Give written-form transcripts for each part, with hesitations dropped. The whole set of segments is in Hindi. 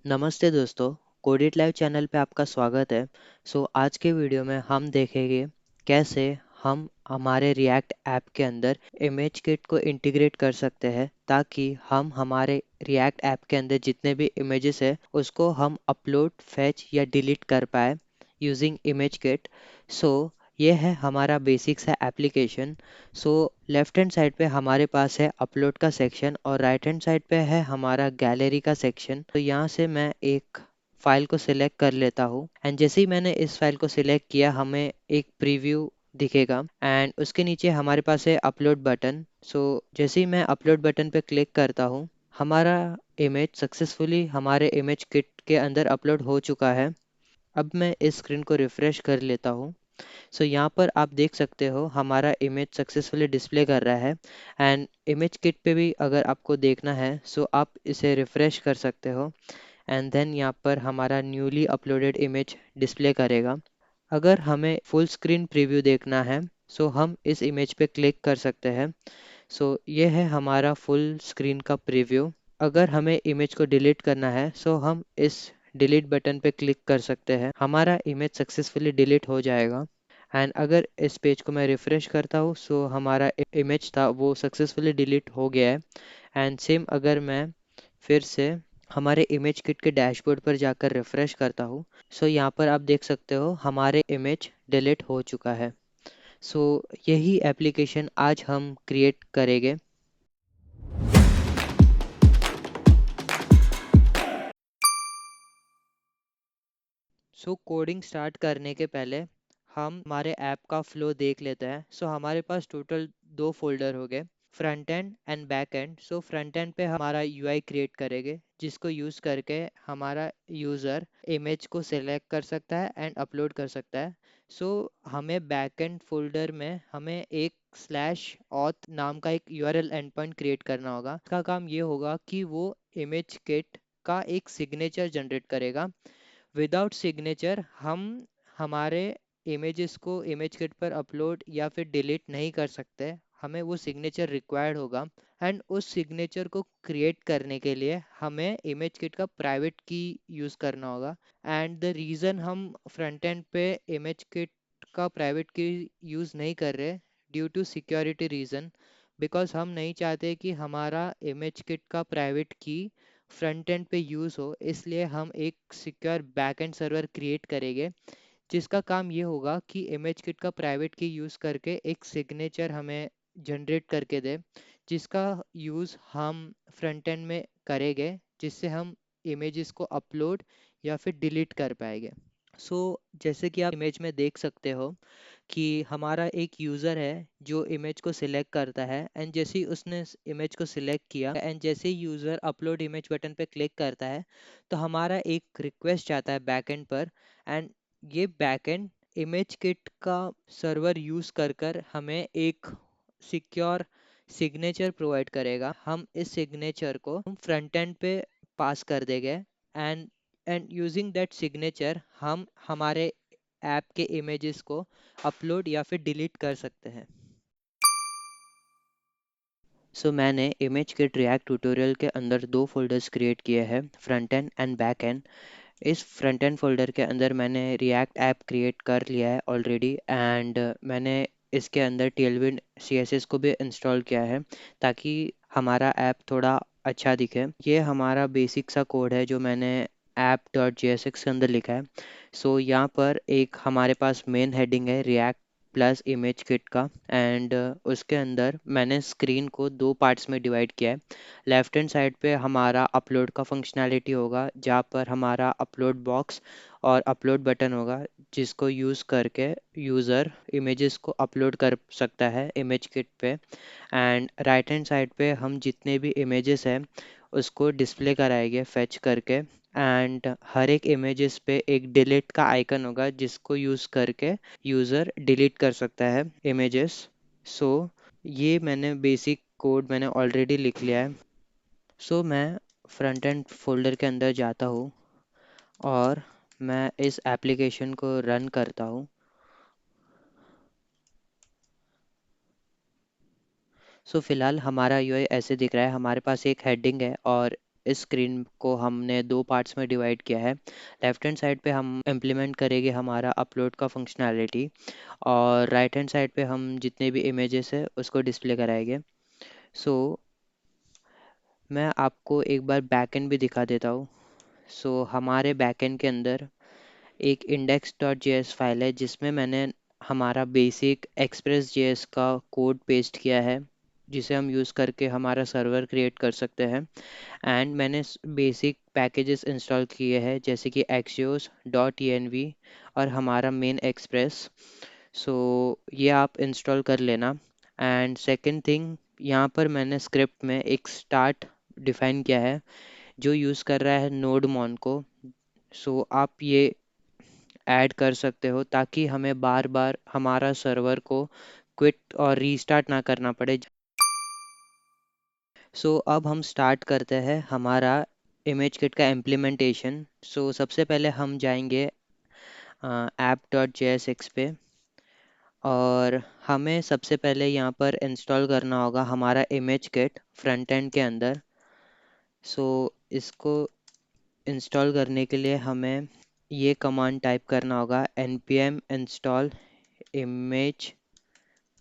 नमस्ते दोस्तों, कोडिट लाइव चैनल पे आपका स्वागत है। आज के वीडियो में हम देखेंगे कैसे हम हमारे रिएक्ट ऐप के अंदर इमेज किट को इंटीग्रेट कर सकते हैं ताकि हम हमारे रिएक्ट ऐप के अंदर जितने भी इमेजेस है उसको हम अपलोड, फैच या डिलीट कर पाए यूजिंग इमेज किट। सो ये है हमारा बेसिक सा application. So left hand side पे हमारे पास है अपलोड का सेक्शन और राइट हैंड साइड पे है हमारा गैलरी का सेक्शन। तो यहाँ से मैं एक फाइल को सिलेक्ट कर लेता हूँ एंड जैसे ही मैंने इस फाइल को सिलेक्ट किया हमें एक प्रीव्यू दिखेगा एंड उसके नीचे हमारे पास है अपलोड बटन। जैसे ही मैं अपलोड बटन पे क्लिक करता हूँ हमारा इमेज सक्सेसफुली हमारे इमेज किट के अंदर अपलोड हो चुका है। अब मैं इस स्क्रीन को रिफ्रेश कर लेता हूँ। यहाँ पर आप देख सकते हो हमारा इमेज सक्सेसफुली डिस्प्ले कर रहा है एंड इमेज किट पे भी अगर आपको देखना है आप इसे रिफ्रेश कर सकते हो एंड देन यहाँ पर हमारा न्यूली अपलोडेड इमेज डिस्प्ले करेगा। अगर हमें फुल स्क्रीन प्रीव्यू देखना है हम इस इमेज पे क्लिक कर सकते हैं। ये है हमारा फुल स्क्रीन का प्रीव्यू। अगर हमें इमेज को डिलीट करना है हम इस डिलीट बटन पे क्लिक कर सकते हैं, हमारा इमेज सक्सेसफुली डिलीट हो जाएगा। एंड अगर इस पेज को मैं रिफ्रेश करता हूँ हमारा इमेज था वो सक्सेसफुली डिलीट हो गया है। एंड सेम अगर मैं फिर से हमारे इमेज किट के डैशबोर्ड पर जाकर रिफ्रेश करता हूँ यहाँ पर आप देख सकते हो हमारे इमेज डिलीट हो चुका है। यही एप्लीकेशन आज हम क्रिएट करेंगे। कोडिंग स्टार्ट करने के पहले हम हमारे ऐप का फ्लो देख लेते हैं। हमारे पास टोटल दो फोल्डर हो गए, front end and back and. Front end पे हमारा यूआई क्रिएट करेंगे जिसको यूज़ करके हमारा यूज़र इमेज को सिलेक्ट कर सकता है एंड अपलोड कर सकता है। हमें बैक एंड फोल्डर में हमें एक स्लैश ऑथ नाम का एक यूआरएल एंड पॉइंट क्रिएट करना होगा। इसका काम ये होगा कि वो इमेज किट का एक सिग्नेचर जनरेट करेगा। विदाउट सिग्नेचर हम हमारे इमेजेस को इमेज किट पर अपलोड या फिर डिलीट नहीं कर सकते। हमें वो सिग्नेचर रिक्वायर्ड होगा एंड उस सिग्नेचर को क्रिएट करने के लिए हमें इमेज किट का प्राइवेट की यूज़ करना होगा। एंड द रीज़न हम फ्रंट एंड पे इमेज किट का प्राइवेट की यूज़ नहीं कर रहे due to security reason, because हम नहीं चाहते कि हमारा इमेज किट का प्राइवेट की फ्रंट एंड पे यूज़ हो। इसलिए हम एक सिक्योर बैकएंड सर्वर क्रिएट करेंगे जिसका काम ये होगा कि इमेज किट का प्राइवेट की यूज़ करके एक सिग्नेचर हमें जनरेट करके दे जिसका यूज़ हम फ्रंट एंड में करेंगे, जिससे हम इमेजेस को अपलोड या फिर डिलीट कर पाएंगे। जैसे कि आप इमेज में देख सकते हो कि हमारा एक यूज़र है जो इमेज को सिलेक्ट करता है एंड जैसे ही उसने इमेज को सिलेक्ट किया एंड जैसे ही यूज़र अपलोड इमेज बटन पे क्लिक करता है तो हमारा एक रिक्वेस्ट आता है बैकएंड पर एंड ये बैकएंड इमेज किट का सर्वर यूज़ कर कर हमें एक सिक्योर सिग्नेचर प्रोवाइड करेगा। हम इस सिग्नेचर को हम फ्रंट एंड पे पास कर देंगे एंड यूजिंग दैट सिग्नेचर हम हमारे ऐप के इमेजेस को अपलोड या फिर डिलीट कर सकते हैं। मैंने इमेज किट रिएक्ट ट्यूटोरियल के अंदर दो फोल्डर्स क्रिएट किए हैं, front end and back and. इस फ्रंट एंड फोल्डर के अंदर मैंने रिएक्ट ऐप क्रिएट कर लिया है ऑलरेडी एंड मैंने इसके अंदर टेलविंड सीएसएस को भी इंस्टॉल किया है ताकि हमारा ऐप थोड़ा अच्छा दिखे। ये हमारा बेसिक सा कोड है जो मैंने app.jsx के अंदर लिखा है। यहाँ पर एक हमारे पास मेन हेडिंग है रिएक्ट प्लस इमेज किट का एंड उसके अंदर मैंने स्क्रीन को दो पार्ट्स में डिवाइड किया है। लेफ्ट हैंड साइड पे हमारा अपलोड का फंक्शनैलिटी होगा जहाँ पर हमारा अपलोड बॉक्स और अपलोड बटन होगा जिसको यूज़ करके यूज़र इमेजेस को अपलोड कर सकता है इमेज किट पे। एंड राइट हैंड साइड पे हम जितने भी इमेजेस हैं उसको डिस्प्ले कराएंगे फेच करके एंड हर एक इमेजेस पे एक डिलीट का आइकन होगा जिसको यूज़ करके यूज़र डिलीट कर सकता है इमेजेस। सो ये मैंने बेसिक कोड मैंने ऑलरेडी लिख लिया है। मैं फ्रंट एंड फोल्डर के अंदर जाता हूँ और मैं इस एप्लीकेशन को रन करता हूँ। फ़िलहाल हमारा यूआई ऐसे दिख रहा है, हमारे पास एक हेडिंग है और इस स्क्रीन को हमने दो पार्ट्स में डिवाइड किया है। लेफ्ट हैंड साइड पे हम इम्प्लीमेंट करेंगे हमारा अपलोड का फंक्शनैलिटी, और राइट हैंड साइड पे हम जितने भी इमेजेस है उसको डिस्प्ले कराएंगे। सो मैं आपको एक बार बैकएंड भी दिखा देता हूँ। सो हमारे बैकएंड के अंदर एक index.js फाइल है जिसमें मैंने हमारा बेसिक express.js का कोड पेस्ट किया है, जिसे हम यूज़ करके हमारा सर्वर क्रिएट कर सकते हैं। एंड मैंने बेसिक पैकेजेस इंस्टॉल किए हैं जैसे कि axios डॉट env और हमारा मेन एक्सप्रेस। सो ये आप इंस्टॉल कर लेना। एंड सेकंड थिंग, यहाँ पर मैंने स्क्रिप्ट में एक स्टार्ट डिफाइन किया है जो यूज़ कर रहा है नोड मॉन को। सो आप ये ऐड कर सकते हो ताकि हमें बार बार हमारा सर्वर को क्विट और रीस्टार्ट ना करना पड़े। सो अब हम स्टार्ट करते हैं हमारा इमेज किट का इम्प्लीमेंटेशन। सो सबसे पहले हम जाएंगे app dot J S x पे, और हमें सबसे पहले यहाँ पर इंस्टॉल करना होगा हमारा इमेज किट फ्रंट एंड के अंदर। सो इसको इंस्टॉल करने के लिए हमें ये कमांड टाइप करना होगा npm install image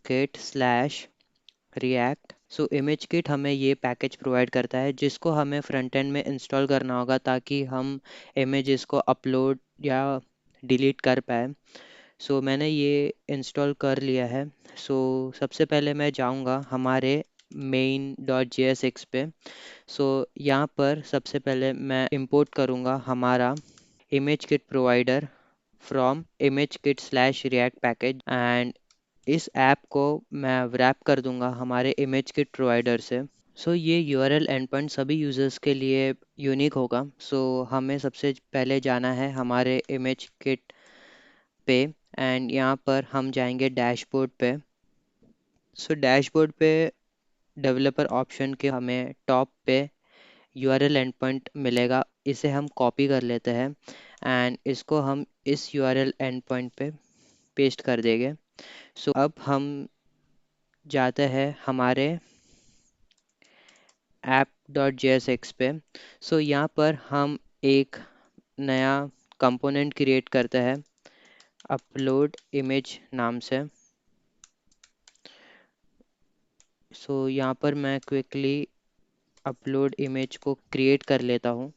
kit slash react. So image kit हमें ये पैकेज प्रोवाइड करता है जिसको हमें फ्रंट एंड में इंस्टॉल करना होगा ताकि हम इमेजेस को अपलोड या डिलीट कर पाए। सो मैंने ये इंस्टॉल कर लिया है। सो सबसे पहले मैं जाऊंगा हमारे main dot J S x पे। सो यहाँ पर सबसे पहले मैं इंपोर्ट करूँगा हमारा image kit provider from image kit slash react package, and इस ऐप को मैं रैप कर दूंगा हमारे इमेज किट प्रोवाइडर से। सो ये यूआरएल एंडपॉइंट सभी यूज़र्स के लिए यूनिक होगा। सो हमें सबसे पहले जाना है हमारे इमेज किट पे, एंड यहाँ पर हम जाएंगे डैशबोर्ड पे। सो डैशबोर्ड पे डेवलपर ऑप्शन के हमें टॉप पे यूआरएल एंडपॉइंट मिलेगा, इसे हम कॉपी कर लेते हैं एंड इसको हम इस यूआरएल एंडपॉइंट पे पेस्ट कर देंगे। सो अब हम जाते हैं हमारे app dot J S x पे। सो यहाँ पर हम एक नया कंपोनेंट क्रिएट करते हैं अपलोड इमेज नाम से। सो यहाँ पर मैं क्विकली अपलोड इमेज को क्रिएट कर लेता हूँ,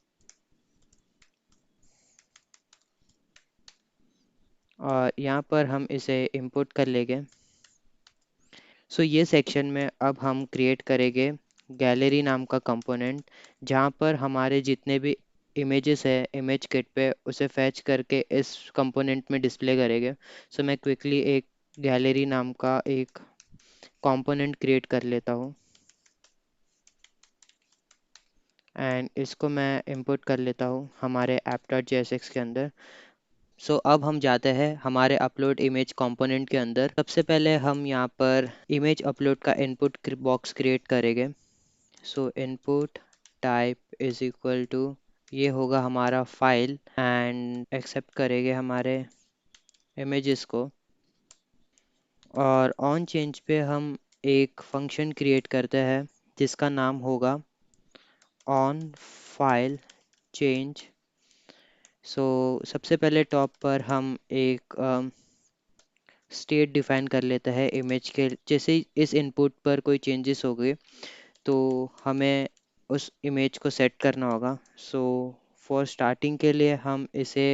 और यहाँ पर हम इसे इंपोर्ट कर लेंगे। सो ये सेक्शन में अब हम क्रिएट करेंगे गैलरी नाम का कंपोनेंट, जहाँ पर हमारे जितने भी इमेजेस है इमेज किट पे उसे फैच करके इस कंपोनेंट में डिस्प्ले करेंगे। सो मैं क्विकली एक गैलरी नाम का एक कंपोनेंट क्रिएट कर लेता हूँ एंड इसको मैं इंपोर्ट कर लेता हूँ हमारे app.jsx के अंदर। सो अब हम जाते हैं हमारे अपलोड इमेज कंपोनेंट के अंदर। सबसे पहले हम यहाँ पर इमेज अपलोड का इनपुट बॉक्स क्रिएट करेंगे। So input type is equal to, ये होगा हमारा फाइल, एंड एक्सेप्ट करेंगे हमारे इमेजेस को, और ऑन चेंज पे हम एक फंक्शन क्रिएट करते हैं जिसका नाम होगा ऑन फाइल चेंज। सो सबसे पहले टॉप पर हम एक स्टेट डिफाइन कर लेते हैं इमेज के। जैसे ही इस इनपुट पर कोई चेंजेस हो गए तो हमें उस इमेज को सेट करना होगा। सो फॉर स्टार्टिंग के लिए हम इसे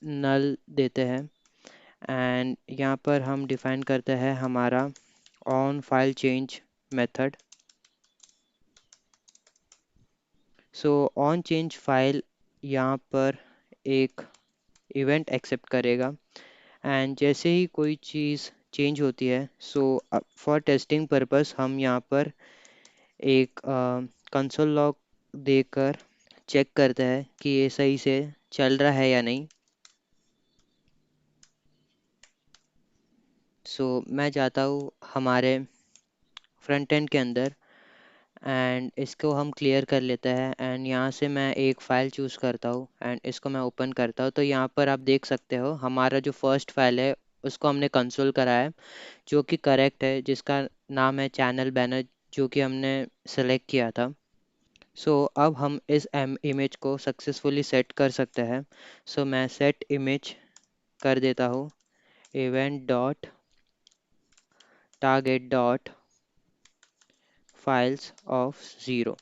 नल देते हैं, एंड यहाँ पर हम डिफाइन करते हैं हमारा on file change method. So on change file यहाँ पर एक इवेंट एक्सेप्ट करेगा, एंड जैसे ही कोई चीज़ चेंज होती है सो फॉर टेस्टिंग पर्पस हम यहाँ पर एक कंसोल लॉग देकर चेक करते हैं कि ये सही से चल रहा है या नहीं। सो मैं जाता हूँ हमारे फ्रंट एंड के अंदर एंड इसको हम क्लियर कर लेते हैं, एंड यहाँ से मैं एक फ़ाइल चूज़ करता हूँ एंड इसको मैं ओपन करता हूँ। तो यहाँ पर आप देख सकते हो हमारा जो फर्स्ट फाइल है उसको हमने कंसोल करा है, जो कि करेक्ट है, जिसका नाम है चैनल बैनर, जो कि हमने सेलेक्ट किया था। सो अब हम इस इमेज को सक्सेसफुली सेट कर सकते हैं। सो मैं सेट इमेज कर देता हूँ event dot target dot files of zero.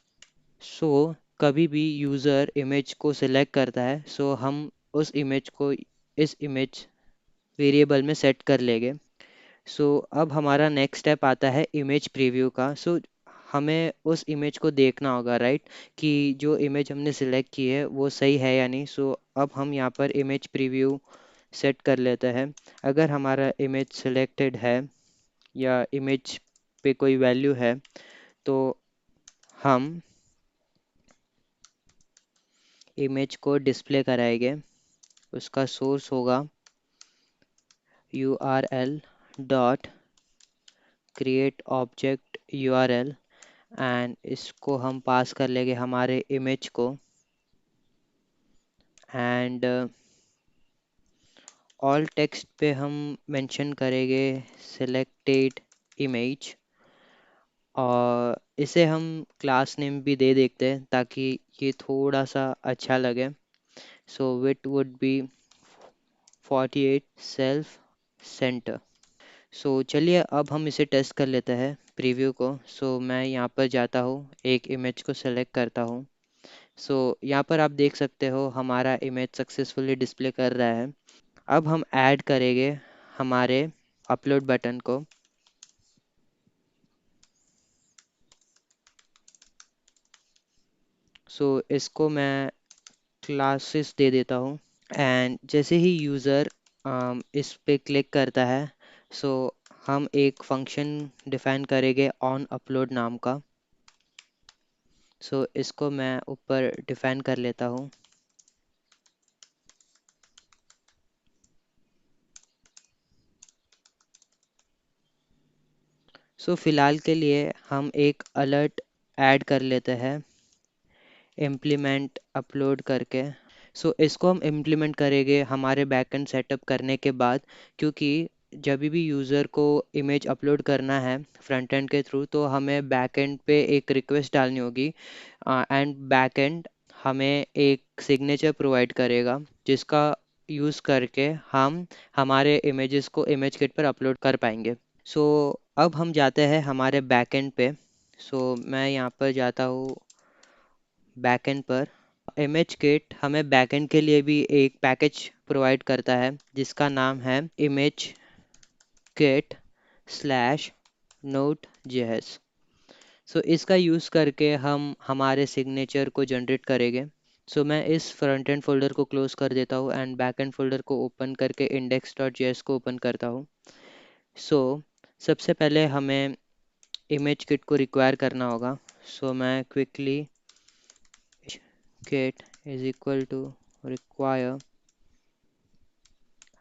So कभी भी यूज़र इमेज को सिलेक्ट करता है, सो हम उस इमेज को इस इमेज वेरिएबल में सेट कर लेंगे। सो अब हमारा नेक्स्ट स्टेप आता है इमेज प्रीव्यू का। सो हमें उस इमेज को देखना होगा, राइट, कि जो इमेज हमने सिलेक्ट की है वो सही है या नहीं। सो अब हम यहाँ पर इमेज प्रीव्यू सेट कर लेते हैं। अगर हमारा इमेज सिलेक्टेड है या इमेज पे कोई वैल्यू है, तो हम इमेज को डिस्प्ले कराएंगे। उसका सोर्स होगा url dot create object url, and इसको हम पास कर लेंगे हमारे इमेज को। एंड ऑल टेक्स्ट पे हम मेंशन करेंगे सिलेक्टेड इमेज, और इसे हम क्लास नेम भी दे देते हैं ताकि ये थोड़ा सा अच्छा लगे। सो विट वुड बी 48 सेल्फ सेंटर। सो चलिए अब हम इसे टेस्ट कर लेते हैं प्रीव्यू को। सो मैं यहाँ पर जाता हूँ, एक इमेज को सेलेक्ट करता हूँ। सो यहाँ पर आप देख सकते हो हमारा इमेज सक्सेसफुली डिस्प्ले कर रहा है। अब हम ऐड करेंगे हमारे अपलोड बटन को। सो इसको मैं क्लासेस दे देता हूँ। एंड जैसे ही यूज़र इस पे क्लिक करता है, सो हम एक फंक्शन डिफाइन करेंगे ऑन अपलोड नाम का। सो इसको मैं ऊपर डिफाइन कर लेता हूँ। सो फिलहाल के लिए हम एक अलर्ट ऐड कर लेते हैं इम्प्लीमेंट अपलोड करके। सो इसको हम इम्प्लीमेंट करेंगे हमारे बैकएंड सेटअप करने के बाद, क्योंकि जब भी यूज़र को इमेज अपलोड करना है फ्रंट एंड के थ्रू, तो हमें बैकएंड पे एक रिक्वेस्ट डालनी होगी। एंड बैकएंड हमें एक सिग्नेचर प्रोवाइड करेगा जिसका यूज़ करके हम हमारे इमेजेस को इमेज किट पर अपलोड कर पाएंगे। सो अब हम जाते हैं हमारे बैकएंड पे। सो मैं यहाँ पर जाता हूँ बैकएंड पर। इमेज किट हमें बैकएंड के लिए भी एक पैकेज प्रोवाइड करता है जिसका नाम है image kit slash node JS. So इसका यूज़ करके हम हमारे सिग्नेचर को जनरेट करेंगे। सो मैं इस फ्रंट एंड फोल्डर को क्लोज कर देता हूँ एंड बैक एंड फोल्डर को ओपन करके इंडेक्स डॉट जेएस को ओपन करता हूँ। सो सबसे पहले हमें इमेज किट को रिक्वायर करना होगा। सो मैं quickly kit is equal to require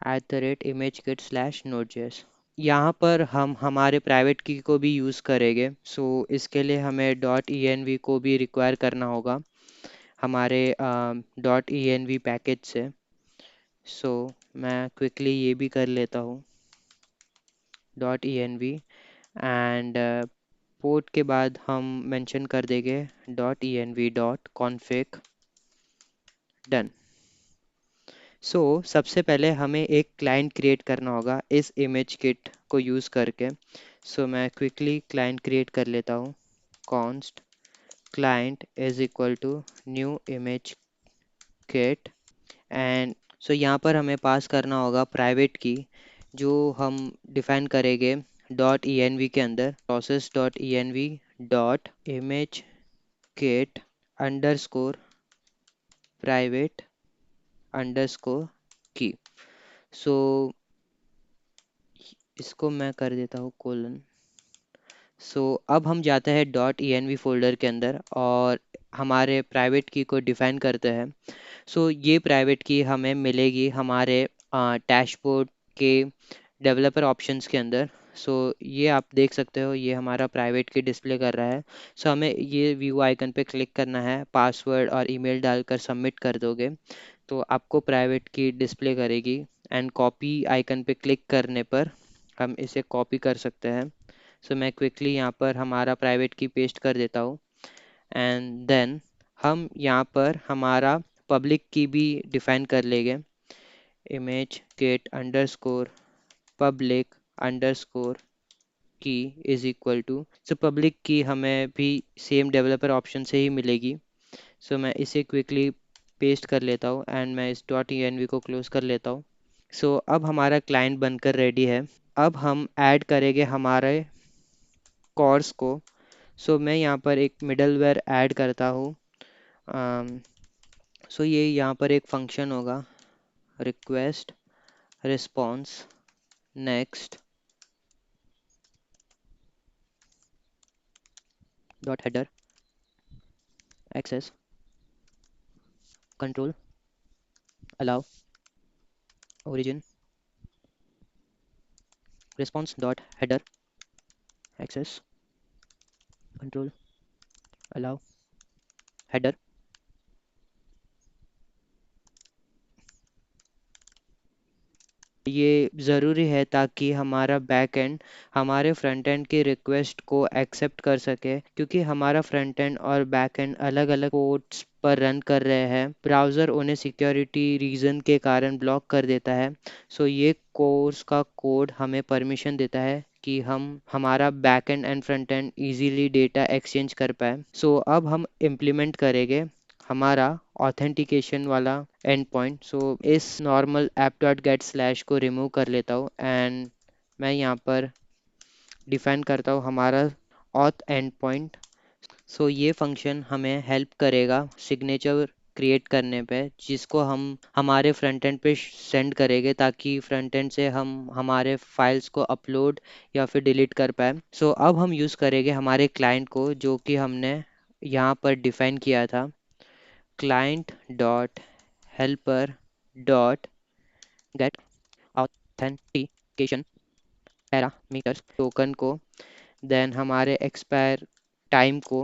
@imagekit slash node.js। यहाँ पर हम हमारे प्राइवेट की को भी यूज़ करेंगे। सो इसके लिए हमें डॉट env को भी रिक्वायर करना होगा हमारे डॉट env पैकेज से। सो मैं क्विकली ये भी कर लेता हूँ डॉट env, एंड पोर्ट के बाद हम मेंशन कर देंगे dot env dot config done. So सबसे पहले हमें एक क्लाइंट क्रिएट करना होगा इस इमेज किट को यूज़ करके। सो मैं क्विकली क्लाइंट क्रिएट कर लेता हूँ। Const client is equal to new ImageKit, and so यहाँ पर हमें पास करना होगा प्राइवेट की जो हम डिफाइन करेंगे डॉट env के अंदर process dot env dot image kit underscore private underscore key. सो इसको मैं कर देता हूँ कोलन। सो अब हम जाते हैं डॉट env फोल्डर के अंदर और हमारे प्राइवेट की को डिफाइन करते हैं। सो ये प्राइवेट की हमें मिलेगी हमारे डैशबोर्ड के डेवलपर ऑप्शंस के अंदर। सो ये आप देख सकते हो ये हमारा प्राइवेट की डिस्प्ले कर रहा है। सो हमें ये व्यू आइकन पे क्लिक करना है, पासवर्ड और ईमेल डालकर सबमिट कर दोगे तो आपको प्राइवेट की डिस्प्ले करेगी। एंड कॉपी आइकन पे क्लिक करने पर हम इसे कॉपी कर सकते हैं। सो मैं क्विकली यहाँ पर हमारा प्राइवेट की पेस्ट कर देता हूँ एंड देन हम यहाँ पर हमारा पब्लिक की भी डिफाइन कर लेंगे, image gate underscore public underscore key is equal to, so public key हमें भी सेम डेवलपर ऑप्शन से ही मिलेगी। सो मैं इसे क्विकली पेस्ट कर लेता हूँ एंड मैं इस डॉट env को क्लोज कर लेता हूँ। सो अब हमारा क्लाइंट बनकर रेडी है। अब हम ऐड करेंगे हमारे कोर्स को। सो मैं यहाँ पर एक मिडलवेयर ऐड करता हूँ। सो ये यहाँ पर एक फंक्शन होगा, request response next dot header access control allow origin response dot header access control allow header. ये ज़रूरी है ताकि हमारा बैक एंड हमारे फ्रंट एंड की रिक्वेस्ट को एक्सेप्ट कर सके, क्योंकि हमारा फ्रंट एंड और बैक एंड अलग अलग पोर्ट्स पर रन कर रहे हैं। ब्राउज़र उन्हें सिक्योरिटी रीज़न के कारण ब्लॉक कर देता है। सो ये कोर्स का कोड हमें परमिशन देता है कि हम हमारा back and front end easily data exchange कर पाए। सो अब हम इम्प्लीमेंट करेंगे हमारा ऑथेंटिकेशन वाला एंड पॉइंट। सो इस normal app dot get slash को रिमूव कर लेता हूँ एंड मैं यहाँ पर डिफाइन करता हूँ हमारा ऑथ एंड पॉइंट। सो ये फंक्शन हमें हेल्प करेगा सिग्नेचर क्रिएट करने पे, जिसको हम हमारे फ्रंट एंड पे सेंड करेंगे ताकि फ्रंट एंड से हम हमारे फाइल्स को अपलोड या फिर डिलीट कर पाए। सो अब हम यूज़ करेंगे हमारे क्लाइंट को, जो कि हमने यहाँ पर डिफाइन किया था, client dot helper dot get authentication parameters token को, देन हमारे एक्सपायर टाइम को,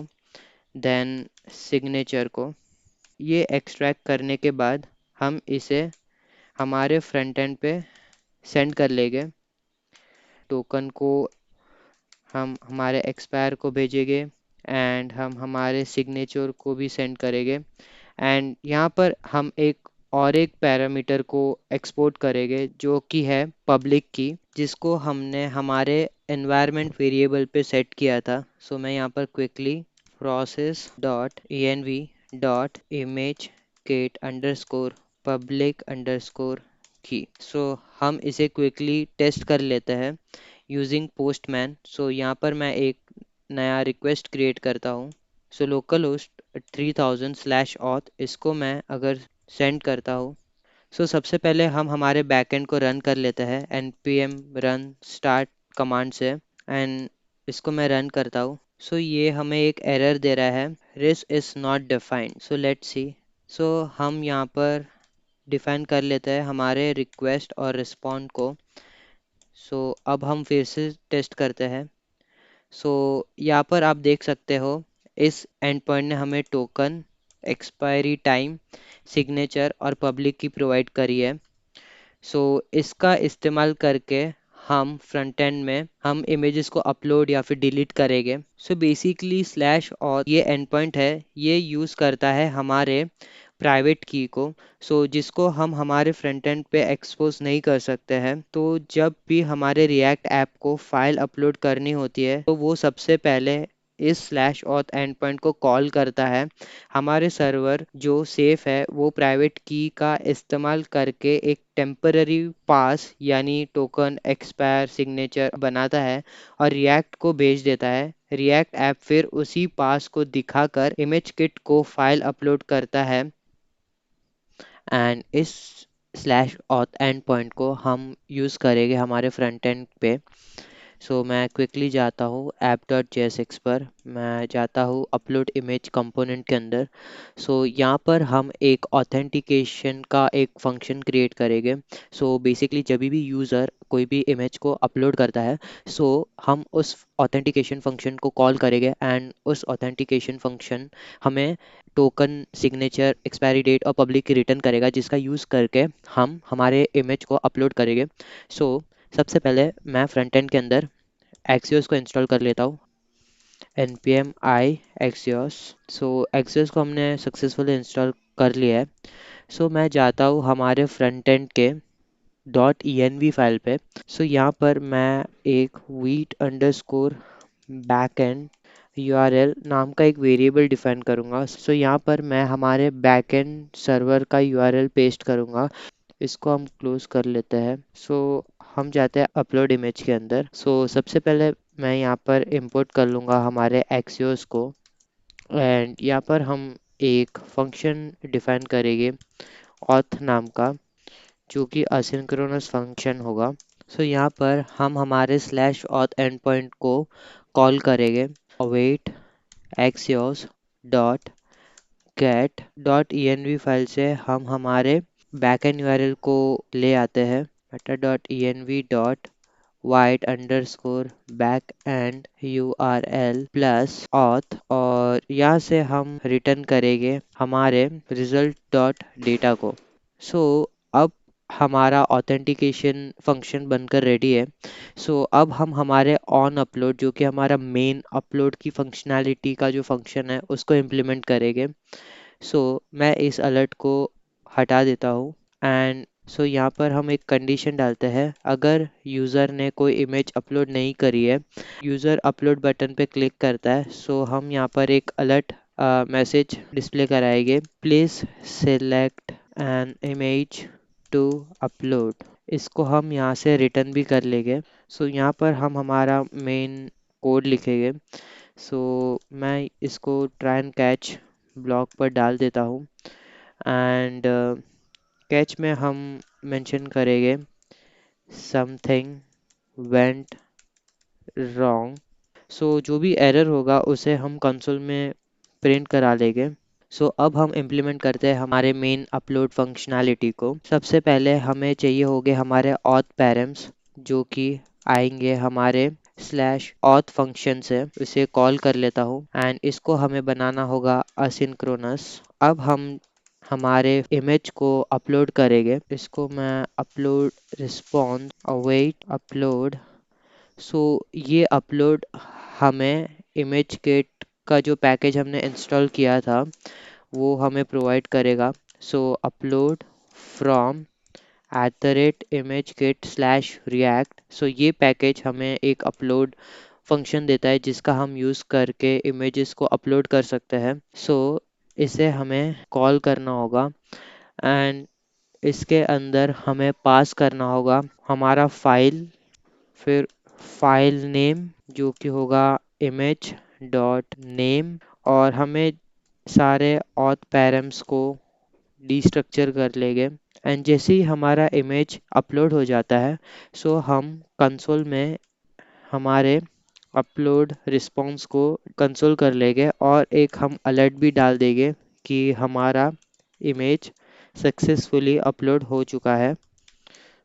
देन सिग्नेचर को। ये एक्सट्रैक्ट करने के बाद हम इसे हमारे फ्रंट एंड पे सेंड कर लेंगे। टोकन को हम हमारे एक्सपायर को भेजेंगे एंड हम हमारे सिग्नेचर को भी सेंड करेंगे। एंड यहाँ पर हम एक पैरामीटर को एक्सपोर्ट करेंगे जो कि है पब्लिक की, जिसको हमने हमारे एनवायरनमेंट वेरिएबल पे सेट किया था। सो मैं यहाँ पर quickly process dot env dot image gate underscore public underscore key. So हम इसे क्विकली टेस्ट कर लेते हैं यूजिंग पोस्टमैन। सो यहाँ पर मैं एक नया रिक्वेस्ट क्रिएट करता हूँ। So local host 3000 slash auth, इसको मैं अगर सेंड करता हूँ, सो सबसे पहले हम हमारे बैकएंड को रन कर लेते हैं npm रन स्टार्ट कमांड से एंड इसको मैं रन करता हूँ। सो ये हमें एक एरर दे रहा है, res is not defined. So let's see. So हम यहाँ पर डिफाइन कर लेते हैं हमारे रिक्वेस्ट और रिस्पॉन्ड को। सो अब हम फिर से टेस्ट करते हैं। सो यहाँ पर आप देख सकते हो इस एंड पॉइंट ने हमें टोकन, एक्सपायरी टाइम, सिग्नेचर और पब्लिक की प्रोवाइड करी है। सो इसका इस्तेमाल करके हम फ्रंट एंड में हम इमेजेस को अपलोड या फिर डिलीट करेंगे। सो बेसिकली स्लैश और ये एंड पॉइंट है, ये यूज़ करता है हमारे प्राइवेट की को, सो जिसको हम हमारे फ्रंट एंड पे एक्सपोज नहीं कर सकते हैं। तो जब भी हमारे रिएक्ट ऐप को फाइल अपलोड करनी होती है तो वो सबसे पहले इस स्लैश ऑथ एंड पॉइंट को कॉल करता है। हमारे सर्वर जो सेफ है वो प्राइवेट की का इस्तेमाल करके एक टेम्पररी पास यानी टोकन, एक्सपायर, सिग्नेचर बनाता है और रिएक्ट को भेज देता है। रिएक्ट ऐप फिर उसी पास को दिखाकर इमेज किट को फाइल अपलोड करता है एंड इस स्लैश ऑथ एंड पॉइंट को हम यूज़ करेंगे हमारे फ्रंट एंड पे। सो मैं क्विकली जाता हूँ ऐप डॉट jsx पर, मैं जाता हूँ अपलोड इमेज कंपोनेंट के अंदर। सो यहाँ पर हम एक ऑथेंटिकेशन का एक फंक्शन क्रिएट करेंगे। सो बेसिकली जब भी यूज़र कोई भी इमेज को अपलोड करता है, सो हम उस ऑथेंटिकेशन फंक्शन को कॉल करेंगे एंड उस ऑथेंटिकेशन फंक्शन हमें टोकन, सिग्नेचर, एक्सपायरी डेट और पब्लिक की रिटर्न करेगा, जिसका यूज़ करके हम हमारे इमेज को अपलोड करेंगे। सो सबसे पहले मैं फ्रंट एंड के अंदर एक्सियोस को इंस्टॉल कर लेता हूँ npm i axios। So axios को हमने सक्सेसफुली इंस्टॉल कर लिया है। सो मैं जाता हूँ हमारे फ्रंट एंड के .env फाइल पे। सो यहाँ पर मैं एक वीट अंडरस्कोर बैकएंड यूआरएल नाम का एक वेरिएबल डिफाइन करूँगा। सो यहाँ पर मैं हमारे बैकएंड सर्वर का यूआरएल पेस्ट करूँगा। इसको हम क्लोज कर लेते हैं। सो हम जाते हैं अपलोड इमेज के अंदर। सो सबसे पहले मैं यहाँ पर इंपोर्ट कर लूँगा हमारे एक्सियोस को, एंड यहाँ पर हम एक फंक्शन डिफाइन करेंगे ऑथ नाम का, जो कि असिंक्रोनस फंक्शन होगा। सो यहाँ पर हम हमारे स्लैश ऑथ एंड पॉइंट को कॉल करेंगे। Await axios dot gate dot env file से हम हमारे बैकएंड यूआरएल को ले आते हैं, Meta dot env dot white underscore back and URL plus auth, और यहाँ से हम रिटर्न करेंगे हमारे रिजल्ट डॉट डेटा को। सो अब हमारा ऑथेंटिकेशन फंक्शन बनकर रेडी है। सो अब हम हमारे ऑन अपलोड, जो कि हमारा मेन अपलोड की फंक्शनैलिटी का जो फंक्शन है, उसको इम्प्लीमेंट करेंगे। सो मैं इस अलर्ट को हटा देता हूँ, एंड सो यहाँ पर हम एक कंडीशन डालते हैं। अगर यूज़र ने कोई इमेज अपलोड नहीं करी है, यूज़र अपलोड बटन पे क्लिक करता है, सो हम यहाँ पर एक अलर्ट मैसेज डिस्प्ले कराएंगे, please select an image to upload. इसको हम यहाँ से रिटर्न भी कर लेंगे। सो यहाँ पर हम हमारा मेन कोड लिखेंगे। सो मैं इसको ट्राई एंड कैच ब्लॉक पर डाल देता हूँ, एंड कैच में हम मेंशन करेंगे समथिंग वेंट रॉन्ग। सो जो भी एरर होगा उसे हम कंसोल में प्रिंट करा लेंगे। सो अब हम इम्प्लीमेंट करते हैं हमारे मेन अपलोड फंक्शनैलिटी को। सबसे पहले हमें चाहिए होंगे हमारे ऑथ पैरम्स, जो कि आएंगे हमारे स्लैश ऑथ फंक्शन से। इसे कॉल कर लेता हूँ, एंड इसको हमें बनाना होगा असिंक्रोनस। अब हम हमारे इमेज को अपलोड करेंगे। इसको मैं अपलोड रिस्पॉन्स अवेट अपलोड। सो ये अपलोड हमें इमेज किट का जो पैकेज हमने इंस्टॉल किया था वो हमें प्रोवाइड करेगा। सो अपलोड फ्रॉम @imagekit/react। सो ये पैकेज हमें एक अपलोड फंक्शन देता है जिसका हम यूज़ करके इमेजेस को अपलोड कर सकते हैं। सो इसे हमें कॉल करना होगा, एंड इसके अंदर हमें पास करना होगा हमारा फाइल, फिर फाइल नेम जो कि होगा इमेज डॉट नेम, और हमें सारे ऑथ पैरम्स को डिस्ट्रक्चर कर लेंगे। एंड जैसे ही हमारा इमेज अपलोड हो जाता है, सो हम कंसोल में हमारे अपलोड रिस्पॉन्स को कंसोल कर लेंगे, और एक हम अलर्ट भी डाल देंगे कि हमारा इमेज सक्सेसफुली अपलोड हो चुका है।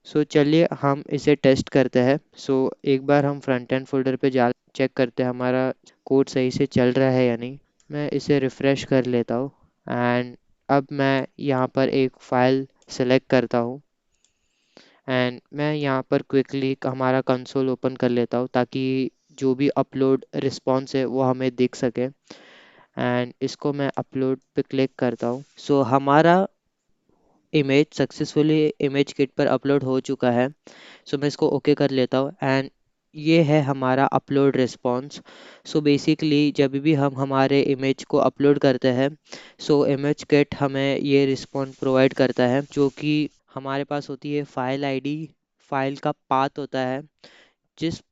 सो चलिए हम इसे टेस्ट करते हैं। सो एक बार हम फ्रंट एंड फोल्डर पे जा चेक करते हैं हमारा कोड सही से चल रहा है या नहीं। मैं इसे रिफ़्रेश कर लेता हूँ, एंड अब मैं यहाँ पर एक फ़ाइल सेलेक्ट करता हूँ, एंड मैं यहाँ पर क्विकली हमारा कंसोल ओपन कर लेता हूँ ताकि जो भी अपलोड रिस्पॉन्स है वो हमें दिख सके। एंड इसको मैं अपलोड पे क्लिक करता हूँ। सो हमारा इमेज सक्सेसफुली इमेज किट पर अपलोड हो चुका है। सो मैं इसको ओके कर लेता हूँ, एंड ये है हमारा अपलोड रिस्पॉन्स। सो बेसिकली जब भी हम हमारे इमेज को अपलोड करते हैं, सो इमेज किट हमें ये रिस्पॉन्स प्रोवाइड करता है, जो कि हमारे पास होती है फाइल आईडी, फाइल का पाथ होता है जिस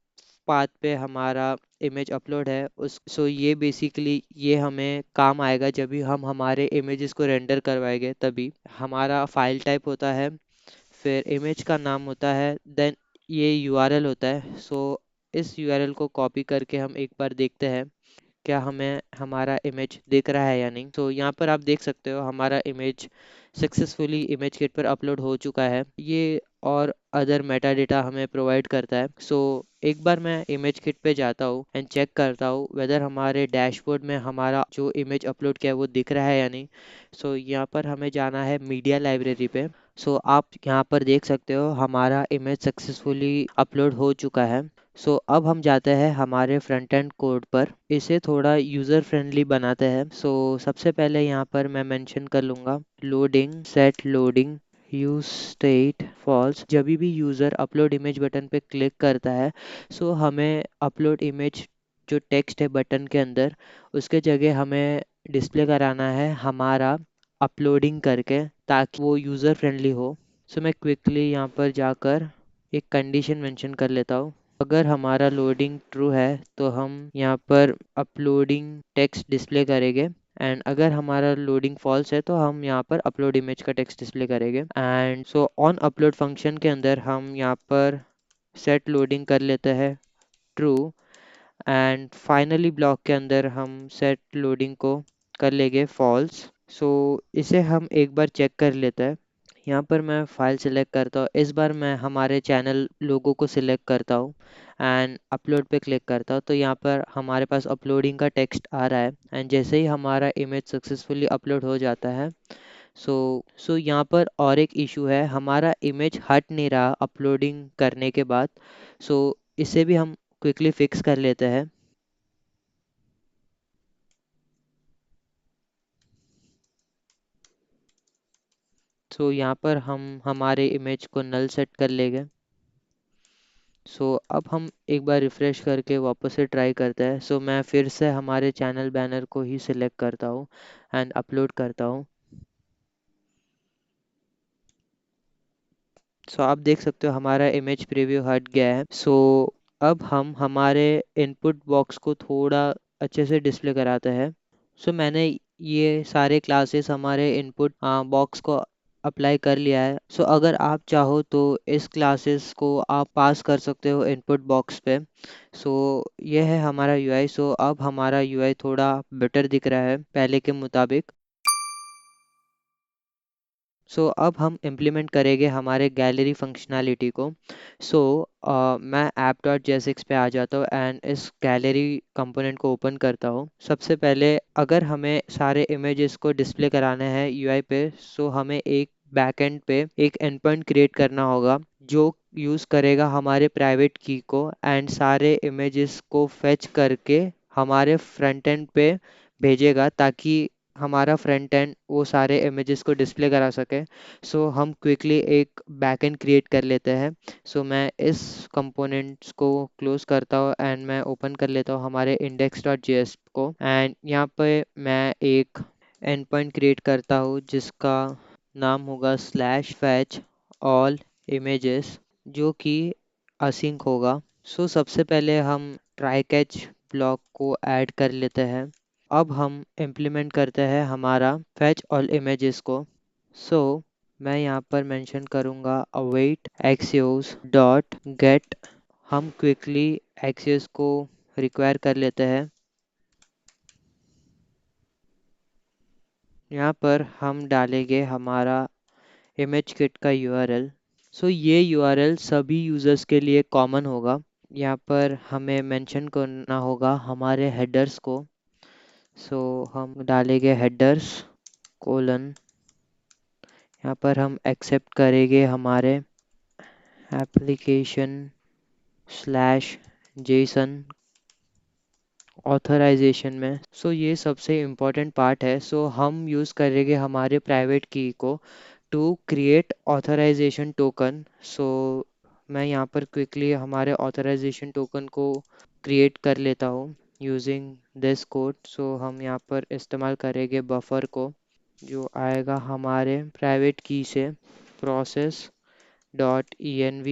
पाथ पे हमारा इमेज अपलोड है उस। सो ये बेसिकली ये हमें काम आएगा जब भी हम हमारे इमेजेस को रेंडर करवाएंगे। तभी हमारा फाइल टाइप होता है, फिर इमेज का नाम होता है, देन ये यूआरएल होता है। सो इस यूआरएल को कॉपी करके हम एक बार देखते हैं क्या हमें हमारा इमेज दिख रहा है या नहीं। तो यहाँ पर आप देख सकते हो हमारा इमेज सक्सेसफुली इमेज किट पर अपलोड हो चुका है। ये और अदर मेटा डेटा हमें प्रोवाइड करता है। सो एक बार मैं इमेज किट पे जाता हूँ एंड चेक करता हूँ वेदर हमारे डैशबोर्ड में हमारा जो इमेज अपलोड किया है वो दिख रहा है या नहीं। सो यहाँ पर हमें जाना है मीडिया लाइब्रेरी पे। सो आप यहाँ पर देख सकते हो हमारा इमेज सक्सेसफुली अपलोड हो चुका है। अब हम जाते हैं हमारे फ्रंट एंड कोड पर, इसे थोड़ा यूज़र फ्रेंडली बनाते हैं। सबसे पहले यहाँ पर मैं मेंशन कर लूँगा loading, set loading, use state false. जब भी यूज़र अपलोड इमेज बटन पे क्लिक करता है, हमें अपलोड इमेज जो टेक्स्ट है बटन के अंदर, उसके जगह हमें डिस्प्ले कराना है हमारा अपलोडिंग करके, ताकि वो यूज़र फ्रेंडली हो। मैं क्विकली यहाँ पर जाकर एक कंडीशन मेंशन कर लेता हूँ। अगर हमारा लोडिंग ट्रू है तो हम यहाँ पर अपलोडिंग टेक्स्ट डिस्प्ले करेंगे, एंड अगर हमारा लोडिंग फॉल्स है तो हम यहाँ पर अपलोड इमेज का टेक्स्ट डिस्प्ले करेंगे। एंड ऑन अपलोड फंक्शन के अंदर हम यहाँ पर सेट लोडिंग कर लेते हैं ट्रू, एंड फाइनली ब्लॉक के अंदर हम सेट लोडिंग को कर लेंगे फॉल्स। इसे हम एक बार चेक कर लेते हैं। यहाँ पर मैं फाइल सिलेक्ट करता हूँ, इस बार मैं हमारे चैनल लोगो को सिलेक्ट करता हूँ एंड अपलोड पे क्लिक करता हूँ। तो यहाँ पर हमारे पास अपलोडिंग का टेक्स्ट आ रहा है, एंड जैसे ही हमारा इमेज सक्सेसफुली अपलोड हो जाता है, यहाँ पर और एक इशू है, हमारा इमेज हट नहीं रहा अपलोडिंग करने के बाद। इसे भी हम क्विकली फिक्स कर लेते हैं। यहाँ पर हम हमारे इमेज को नल सेट कर लेंगे। अब हम एक बार रिफ्रेश करके वापस से ट्राई करते हैं। मैं फिर से हमारे चैनल बैनर को ही सिलेक्ट करता हूँ एंड अपलोड करता हूँ। आप देख सकते हो हमारा इमेज प्रीव्यू हट गया है। अब हम हमारे इनपुट बॉक्स को थोड़ा अच्छे से डिस्प्ले कराते हैं। मैंने ये सारे क्लासेस हमारे इनपुट बॉक्स को अप्लाई कर लिया है। अगर आप चाहो तो इस क्लासेस को आप पास कर सकते हो इनपुट बॉक्स पे। ये है हमारा यूआई। अब हमारा यूआई थोड़ा बेटर दिख रहा है पहले के मुताबिक। अब हम इम्प्लीमेंट करेंगे हमारे गैलरी फंक्शनैलिटी को। मैं ऐप डॉट जेएसएक्स पे आ जाता हूँ एंड इस गैलरी कंपोनेंट को ओपन करता हूँ। सबसे पहले अगर हमें सारे इमेजेस को डिस्प्ले कराने हैं यूआई पे, हमें एक बैकएंड पे एक एंड पॉइंट क्रिएट करना होगा जो यूज़ करेगा हमारे प्राइवेट की को, एंड सारे इमेजेस को फेच करके हमारे फ्रंट एंड पे भेजेगा, ताकि हमारा फ्रंट एंड वो सारे इमेजेस को डिस्प्ले करा सके। हम क्विकली एक बैकएंड क्रिएट कर लेते हैं। मैं इस कंपोनेंट्स को क्लोज करता हूँ एंड मैं ओपन कर लेता हूँ हमारे index.js को, एंड यहाँ पे मैं एक एंड पॉइंट क्रिएट करता हूँ जिसका नाम होगा स्लैश फैच ऑल इमेजेस, जो कि असिंक होगा। सबसे पहले हम ट्राई कैच ब्लॉक को ऐड कर लेते हैं। अब हम इम्प्लीमेंट करते हैं हमारा फैच ऑल इमेजेस को। सो मैं यहाँ पर मेंशन करूँगा अवेट एक्सियोस डॉट गेट। हम क्विकली एक्सियोस को रिक्वायर कर लेते हैं। यहाँ पर हम डालेंगे हमारा इमेज किट का यूआरएल। ये यूआरएल सभी यूज़र्स के लिए कॉमन होगा। यहाँ पर हमें मेंशन करना होगा हमारे हेडर्स को। हम डालेंगे हेडर्स कोलन, यहाँ पर हम एक्सेप्ट करेंगे हमारे एप्लीकेशन स्लैश जेसन ऑथराइजेशन में। ये सबसे इम्पोर्टेंट पार्ट है। हम यूज़ करेंगे हमारे प्राइवेट की को टू क्रिएट ऑथराइजेशन टोकन। मैं यहाँ पर क्विकली हमारे ऑथराइजेशन टोकन को क्रिएट कर लेता हूँ यूजिंग दिस कोड। हम यहाँ पर इस्तेमाल करेंगे बफर को, जो आएगा हमारे प्राइवेट की से process dot env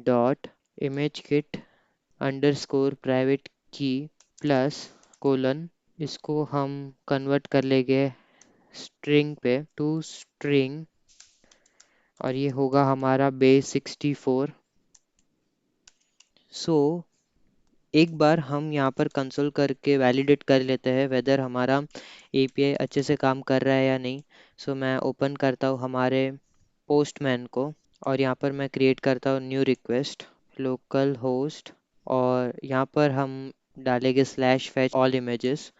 dot image kit underscore private की प्लस कोलन। इसको हम कन्वर्ट कर लेंगे स्ट्रिंग पे टू स्ट्रिंग, और ये होगा हमारा बेस 64। एक बार हम यहाँ पर कंसोल करके वैलिडेट कर लेते हैं वेदर हमारा एपीआई अच्छे से काम कर रहा है या नहीं। मैं ओपन करता हूँ हमारे पोस्टमैन को, और यहाँ पर मैं क्रिएट करता हूँ न्यू रिक्वेस्ट लोकल होस्ट, और यहाँ पर हम डालेंगे slash fetch all images,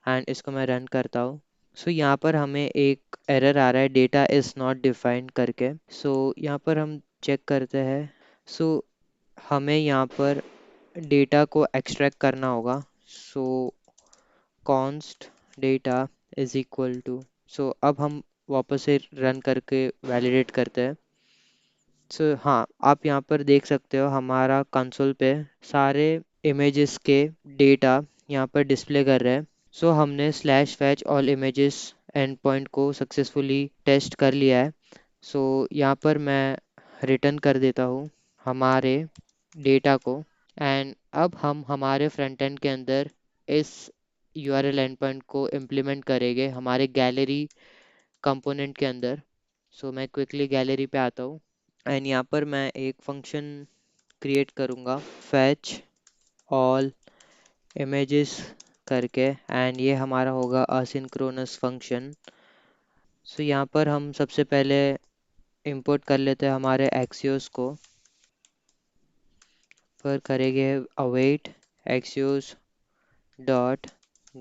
and इसको मैं रन करता हूँ। यहाँ पर हमें एक एरर आ रहा है डेटा इज़ नॉट डिफाइंड करके। यहाँ पर हम चेक करते हैं। हमें यहाँ पर डेटा को एक्सट्रैक्ट करना होगा। So const data is equal to, so अब हम वापस से रन करके वैलिडेट करते हैं। सो हाँ, आप यहाँ पर देख सकते हो हमारा कंसोल पे सारे इमेजेस के डेटा यहाँ पर डिस्प्ले कर रहे हैं। सो हमने slash fetch all images and point को सक्सेसफुली टेस्ट कर लिया है। सो यहाँ पर मैं रिटर्न कर देता हूँ हमारे डेटा को। एंड अब हम हमारे फ्रंट एंड के अंदर इस यूआरएल एंड पॉइंट को इम्प्लीमेंट करेंगे हमारे गैलरी कंपोनेंट के अंदर। सो मैं क्विकली गैलरी पे आता हूँ एंड यहाँ पर मैं एक फंक्शन क्रिएट करूँगा, फैच ऑल इमेजेस करके, एंड ये हमारा होगा असिंक्रोनस फंक्शन। सो यहाँ पर हम सबसे पहले इंपोर्ट कर लेते हैं हमारे एक्सियोस को। पर करेंगे अवेट एक्सियोस डॉट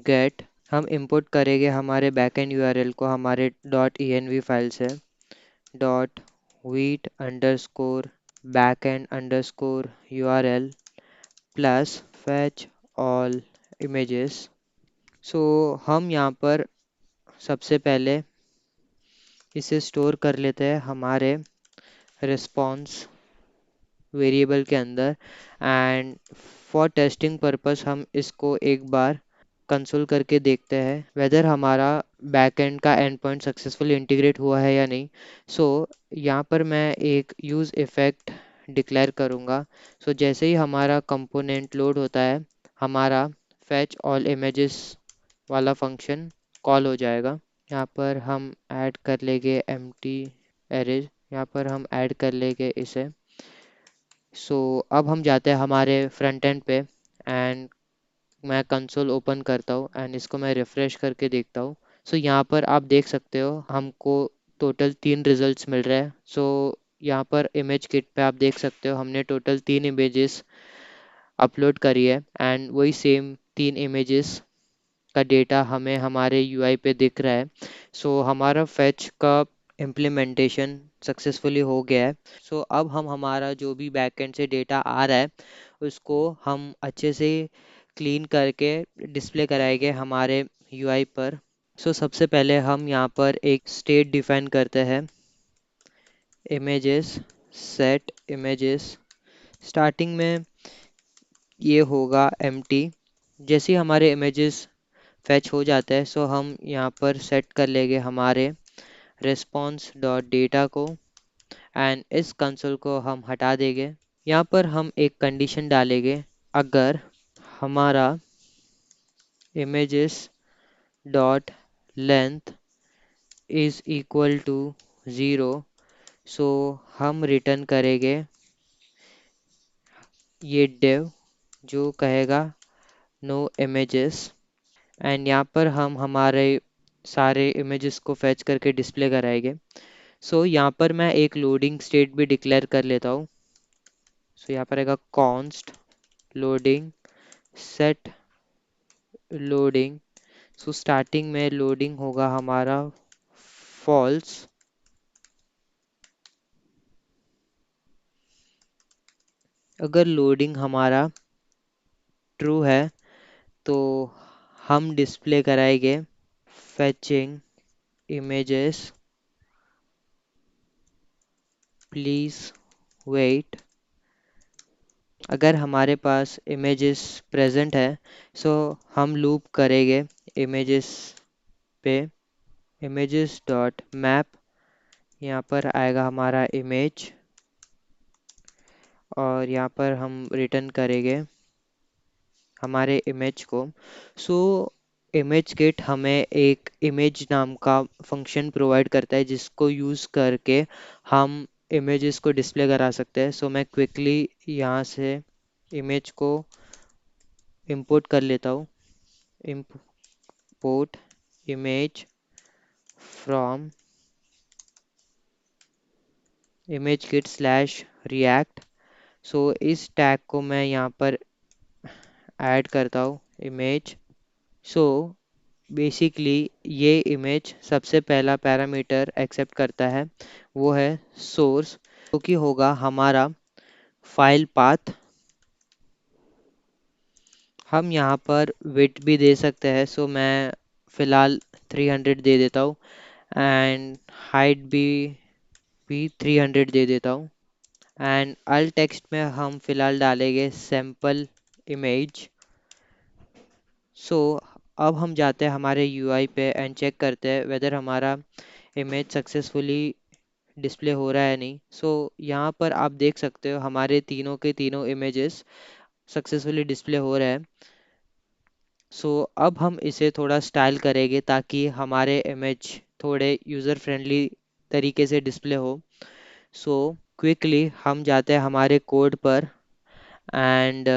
गेट, हम इंपोर्ट करेंगे हमारे बैकएंड यूआरएल को हमारे डॉट env फाइल से, dot vite underscore backend underscore URL plus fetch all images. So हम यहाँ पर सबसे पहले इसे स्टोर कर लेते हैं हमारे रिस्पॉन्स वेरिएबल के अंदर। एंड फॉर टेस्टिंग पर्पस हम इसको एक बार कंसोल करके देखते हैं वेदर हमारा बैकएंड का एंड पॉइंट सक्सेसफुली इंटीग्रेट हुआ है या नहीं। सो यहाँ पर मैं एक यूज़ इफ़ेक्ट डिक्लेयर करूँगा। सो जैसे ही हमारा कंपोनेंट लोड होता है हमारा फैच ऑल इमेजेस वाला फंक्शन कॉल हो जाएगा। यहाँ पर हम ऐड कर लेंगे एम्प्टी एरेज, यहाँ पर हम ऐड कर लेंगे इसे। सो अब हम जाते हैं हमारे फ्रंट एंड पे एंड मैं कंसोल ओपन करता हूँ एंड इसको मैं रिफ़्रेश करके देखता हूँ। सो यहाँ पर आप देख सकते हो हमको टोटल 3 रिजल्ट्स मिल रहे हैं। सो यहाँ पर इमेज किट पे आप देख सकते हो हमने टोटल 3 इमेजेस अपलोड करी है एंड वही सेम 3 इमेजेस का डेटा हमें हमारे यूआई पे दिख रहा है। सो हमारा फैच का इम्प्लीमेंटेशन सक्सेसफुली हो गया है। सो अब हम हमारा जो भी बैकएंड से डेटा आ रहा है उसको हम अच्छे से क्लीन करके डिस्प्ले कराएंगे हमारे यूआई पर। सो सबसे पहले हम यहाँ पर एक स्टेट डिफाइन करते हैं, इमेजेस सेट इमेजेस, स्टार्टिंग में ये होगा एम्प्टी। जैसे ही हमारे इमेजेस फैच हो जाता है सो हम यहाँ पर सेट कर लेंगे हमारे response डॉट डेटा को एंड इस कंसोल को हम हटा देंगे। यहाँ पर हम एक कंडीशन डालेंगे, अगर हमारा images dot length is equal to 0, so हम रिटर्न करेंगे ये div जो कहेगा नो images। एंड यहाँ पर हम हमारे सारे इमेजेस को फैच करके डिस्प्ले कराएंगे। सो यहाँ पर मैं एक लोडिंग स्टेट भी डिक्लेयर कर लेता हूँ। सो यहाँ पर आएगा const loading set loading. So starting में लोडिंग होगा हमारा फॉल्स, अगर लोडिंग हमारा ट्रू है तो हम डिस्प्ले कराएंगे फैचिंग इमेजेस प्लीज वेट। अगर हमारे पास इमेजेस प्रेजेंट है सो हम लूप करेंगे इमेजेस पे, इमेजेस डॉट मैप, यहाँ पर आएगा हमारा इमेज और यहाँ पर हम रिटर्न करेंगे हमारे इमेज को। सो इमेज किट हमें एक इमेज नाम का फंक्शन प्रोवाइड करता है जिसको यूज़ करके हम इमेजेस को डिस्प्ले करा सकते हैं। सो मैं क्विकली यहाँ से इमेज को इंपोर्ट कर लेता हूँ, import image from image kit slash react। सो इस टैग को मैं यहाँ पर ऐड करता हूँ इमेज। सो बेसिकली ये इमेज सबसे पहला पैरामीटर एक्सेप्ट करता है वो है सोर्स, जो कि होगा हमारा फाइल पाथ। हम यहाँ पर विड्थ भी दे सकते हैं, सो मैं फ़िलहाल 300 दे देता हूँ। एंड हाइट भी 300 दे देता हूँ। एंड अल टेक्स्ट में हम फ़िलहाल डालेंगे सैम्पल इमेज। सो अब हम जाते हैं हमारे यूआई पे एंड चेक करते हैं वेदर हमारा इमेज सक्सेसफुली डिस्प्ले हो रहा है नहीं। सो यहाँ पर आप देख सकते हो हमारे तीनों के तीनों इमेजेस सक्सेसफुली डिस्प्ले हो रहे हैं। सो अब हम इसे थोड़ा स्टाइल करेंगे ताकि हमारे इमेज थोड़े यूज़र फ्रेंडली तरीके से डिस्प्ले हो। सो क्विकली हम जाते हैं हमारे कोड पर एंड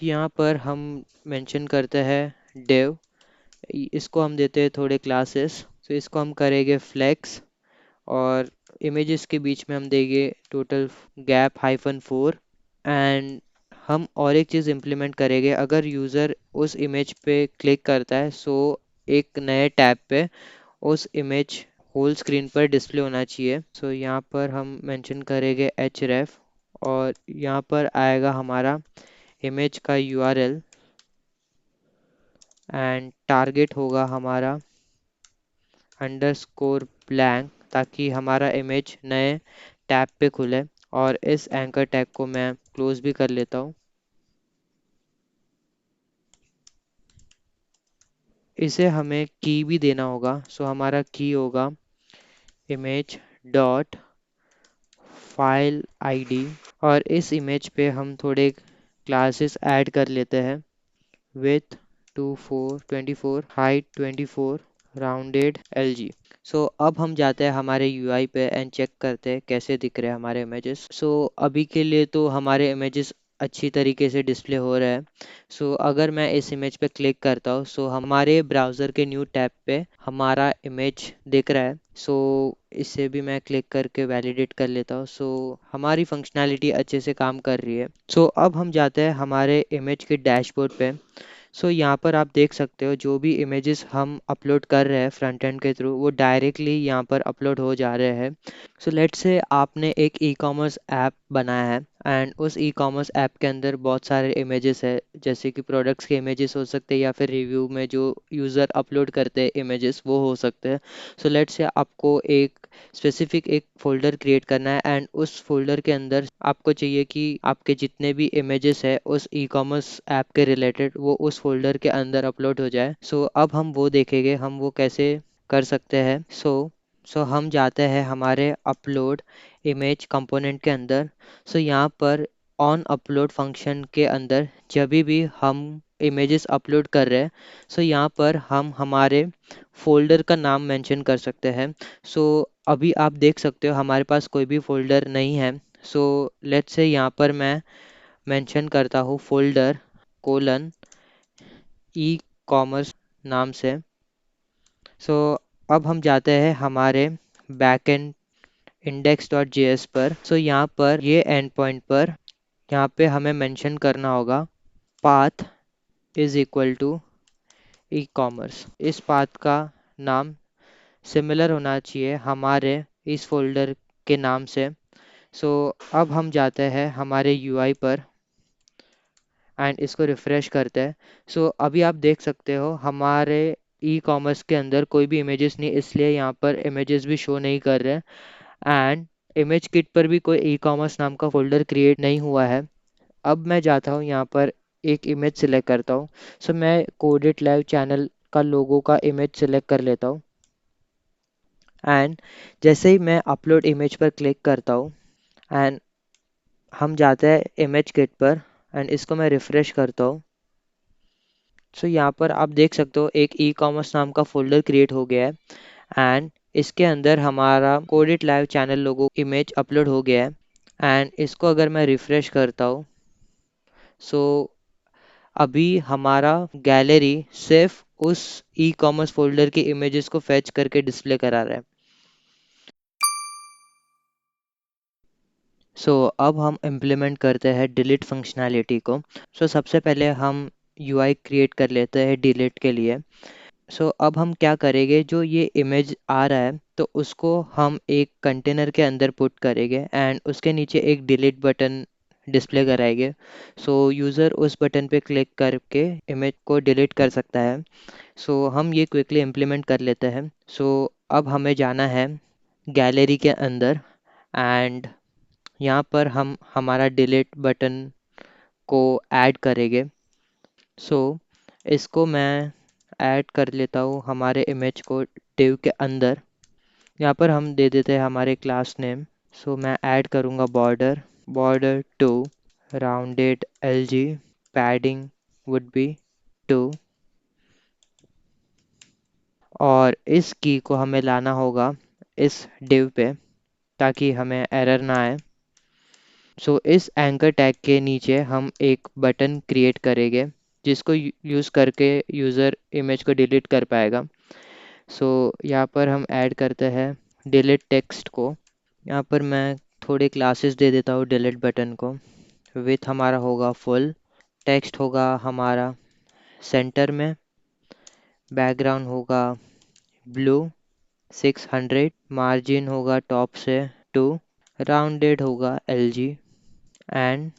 यहाँ पर हम मेंशन करते हैं डेव। इसको हम देते हैं थोड़े क्लासेस, तो इसको हम करेंगे फ्लेक्स। और इमेजेस के बीच में हम देंगे टोटल गैप -4। एंड हम और एक चीज़ इम्प्लीमेंट करेंगे, अगर यूज़र उस इमेज पे क्लिक करता है सो एक नए टैब पे उस इमेज होल स्क्रीन पर डिस्प्ले होना चाहिए। सो यहाँ पर हम मेंशन करेंगे href और यहाँ पर आएगा हमारा इमेज का यूआरएल एंड टारगेट होगा हमारा अंडरस्कोर ब्लैंक, ताकि हमारा इमेज नए टैब पे खुले। और इस एंकर टैग को मैं क्लोज भी कर लेता हूँ। इसे हमें की भी देना होगा, सो हमारा की होगा इमेज डॉट फाइल आईडी। और इस इमेज पे हम थोड़े क्लासेस ऐड कर लेते हैं। With 24 height 24 rounded LG। सो अब हम जाते हैं हमारे यूआई पे एंड चेक करते हैं कैसे दिख रहे हैं हमारे इमेजेस। सो अभी के लिए तो हमारे इमेजेस अच्छी तरीके से डिस्प्ले हो रहा है। सो अगर मैं इस इमेज पे क्लिक करता हूँ सो हमारे ब्राउज़र के न्यू टैब पे हमारा इमेज दिख रहा है। सो इसे भी मैं क्लिक करके वैलिडेट कर लेता हूँ। सो हमारी फंक्शनैलिटी अच्छे से काम कर रही है। सो अब हम जाते हैं हमारे इमेज के डैशबोर्ड पे। सो यहाँ पर आप देख सकते हो जो भी इमेजेस हम अपलोड कर रहे हैं फ्रंट एंड के थ्रू वो डायरेक्टली यहाँ पर अपलोड हो जा रहे हैं। सो लेट्स से आपने एक ई कॉमर्स ऐप बनाया है एंड उस ई कॉमर्स ऐप के अंदर बहुत सारे इमेजेस है, जैसे कि प्रोडक्ट्स के इमेजेस हो सकते हैं या फिर रिव्यू में जो यूज़र अपलोड करते हैं इमेजेस वो हो सकते हैं। सो लेट्स से आपको एक स्पेसिफिक एक फ़ोल्डर क्रिएट करना है एंड उस फ़ोल्डर के अंदर आपको चाहिए कि आपके जितने भी इमेजेस है उस ई कॉमर्स ऐप के रिलेटेड वो उस फ़ोल्डर के अंदर अपलोड हो जाए। सो अब हम वो देखेंगे हम वो कैसे कर सकते हैं। सो हम जाते हैं हमारे अपलोड इमेज कंपोनेंट के अंदर। सो यहाँ पर ऑन अपलोड फंक्शन के अंदर जब भी हम इमेजेस अपलोड कर रहे हैं सो यहाँ पर हम हमारे फ़ोल्डर का नाम मेंशन कर सकते हैं। सो अभी आप देख सकते हो हमारे पास कोई भी फ़ोल्डर नहीं है। सो लेट्स से यहाँ पर मैं मेंशन करता हूँ फ़ोल्डर कोलन ई कॉमर्स नाम से। सो अब हम जाते हैं हमारे बैकएंड index.js पर। सो यहाँ पर ये एंड पॉइंट पर यहाँ पे हमें मेंशन करना होगा path is equal to e commerce. इस पाथ का नाम सिमिलर होना चाहिए हमारे इस फोल्डर के नाम से। सो अब हम जाते हैं हमारे यूआई पर एंड इसको रिफ़्रेश करते हैं। सो अभी आप देख सकते हो हमारे ई कॉमर्स के अंदर कोई भी इमेजेस नहीं, इसलिए यहाँ पर इमेजेस भी शो नहीं कर रहे हैं एंड इमेज किट पर भी कोई ई कॉमर्स नाम का फोल्डर क्रिएट नहीं हुआ है। अब मैं जाता हूँ यहाँ पर एक इमेज सिलेक्ट करता हूँ। सो मैं कोडेड लाइव चैनल का लोगो का इमेज सिलेक्ट कर लेता हूँ एंड जैसे ही मैं अपलोड इमेज पर क्लिक करता हूँ एंड हम जाते हैं इमेज किट पर एंड इसको मैं रिफ़्रेश करता हूँ। सो यहाँ पर आप देख सकते हो एक ई कॉमर्स नाम का फोल्डर क्रिएट हो गया है एंड इसके अंदर हमारा कोडेड लाइव चैनल लोगो इमेज अपलोड हो गया है। एंड इसको अगर मैं रिफ़्रेश करता हूँ सो अभी हमारा गैलरी सिर्फ उस ई कॉमर्स फोल्डर की इमेजेस को फेच करके डिस्प्ले करा रहा है। सो अब हम इम्प्लीमेंट करते हैं डिलीट फंक्शनैलिटी को। सबसे पहले हम यूआई क्रिएट कर लेते हैं डिलीट के लिए। अब हम क्या करेंगे, जो ये इमेज आ रहा है तो उसको हम एक कंटेनर के अंदर पुट करेंगे एंड उसके नीचे एक डिलीट बटन डिस्प्ले कराएंगे। सो यूज़र उस बटन पे क्लिक करके इमेज को डिलीट कर सकता है। सो हम ये क्विकली इम्प्लीमेंट कर लेते हैं। सो अब हमें जाना है गैलरी के अंदर एंड यहाँ पर हम हमारा डिलीट बटन को ऐड करेंगे। सो इसको मैं ऐड कर लेता हूँ हमारे इमेज को डिव के अंदर। यहाँ पर हम दे देते हैं हमारे क्लास नेम। सो मैं ऐड करूँगा border 2 rounded LG padding would be 2 और इस की को हमें लाना होगा इस डिव पे ताकि हमें एरर ना आए। सो इस एंकर टैग के नीचे हम एक बटन क्रिएट करेंगे जिसको यूज़ करके यूज़र इमेज को डिलीट कर पाएगा। सो यहाँ पर हम ऐड करते हैं डिलीट टेक्स्ट को। यहाँ पर मैं थोड़े क्लासेस दे देता हूँ डिलीट बटन को। विथ हमारा होगा फुल, टेक्स्ट होगा हमारा सेंटर में, बैकग्राउंड होगा ब्लू 600, मार्जिन होगा टॉप से 2, राउंडेड होगा LG एंड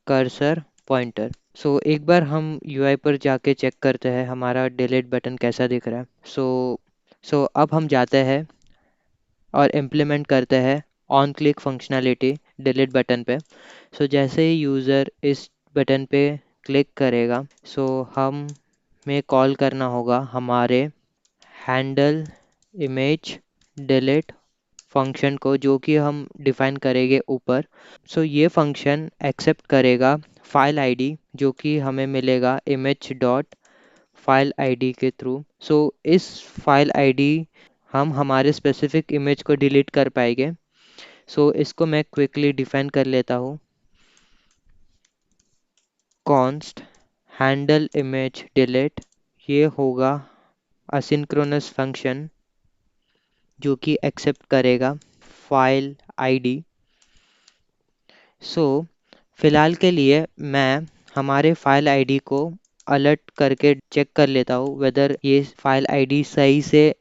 कर्सर पॉइंटर। सो एक बार हम UI पर जाके चेक करते हैं हमारा डिलीट बटन कैसा दिख रहा है। सो अब हम जाते हैं और इम्प्लीमेंट करते हैं on click functionality delete button पे। सो जैसे ही यूज़र इस बटन पे क्लिक करेगा सो हमें कॉल करना होगा हमारे हैंडल इमेज डिलीट फंक्शन को जो कि हम डिफाइन करेंगे ऊपर। सो ये फंक्शन एक्सेप्ट करेगा फाइल आईडी जो कि हमें मिलेगा image डॉट फाइल आईडी के थ्रू। सो इस फाइल आईडी हम हमारे स्पेसिफिक इमेज को डिलीट कर पाएंगे। सो इसको मैं क्विकली डिफाइन कर लेता हूँ। कॉन्स्ट हैंडल इमेज डिलीट, ये होगा असिंक्रोनस फंक्शन जो कि एक्सेप्ट करेगा फाइल आईडी। सो फिलहाल के लिए मैं हमारे फाइल आईडी को अलर्ट करके चेक कर लेता हूँ वेदर ये फाइल आईडी सही से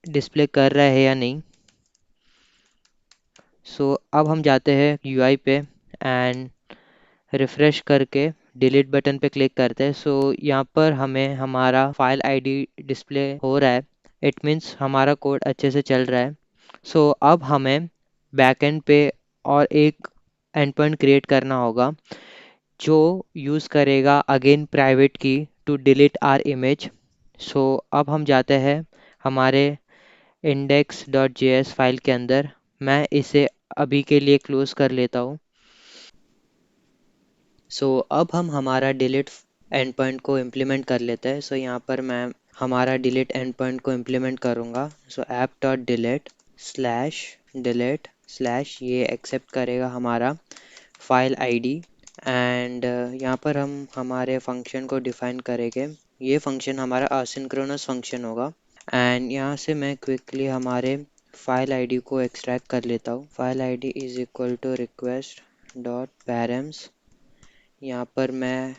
डिस्प्ले कर रहा है या नहीं। सो अब हम जाते हैं UI पे एंड रिफ़्रेश करके डिलीट बटन पे क्लिक करते हैं। सो यहाँ पर हमें हमारा फाइल आईडी डिस्प्ले हो रहा है। इट मीन्स हमारा कोड अच्छे से चल रहा है। सो अब हमें बैकएंड पे और एक एंड पॉइंट क्रिएट करना होगा जो यूज़ करेगा अगेन प्राइवेट की टू डिलीट आर इमेज। सो अब हम जाते हैं हमारे index.js फाइल के अंदर। मैं इसे अभी के लिए क्लोज कर लेता हूँ। सो अब हम हमारा डिलीट एंड पॉइंट को इम्प्लीमेंट कर लेते हैं। सो यहाँ पर मैं हमारा डिलीट एंड पॉइंट को इम्प्लीमेंट करूँगा। सो ऐप डॉट डिलीट स्लैश ये एक्सेप्ट करेगा हमारा फाइल आईडी एंड यहाँ पर हम हमारे फंक्शन को डिफाइन करेंगे। ये फंक्शन हमारा असिंक्रोनस फंक्शन होगा एंड यहाँ से मैं क्विकली हमारे फाइल आईडी को एक्सट्रैक्ट कर लेता हूँ। File ID is equal to request dot params. यहाँ पर मैं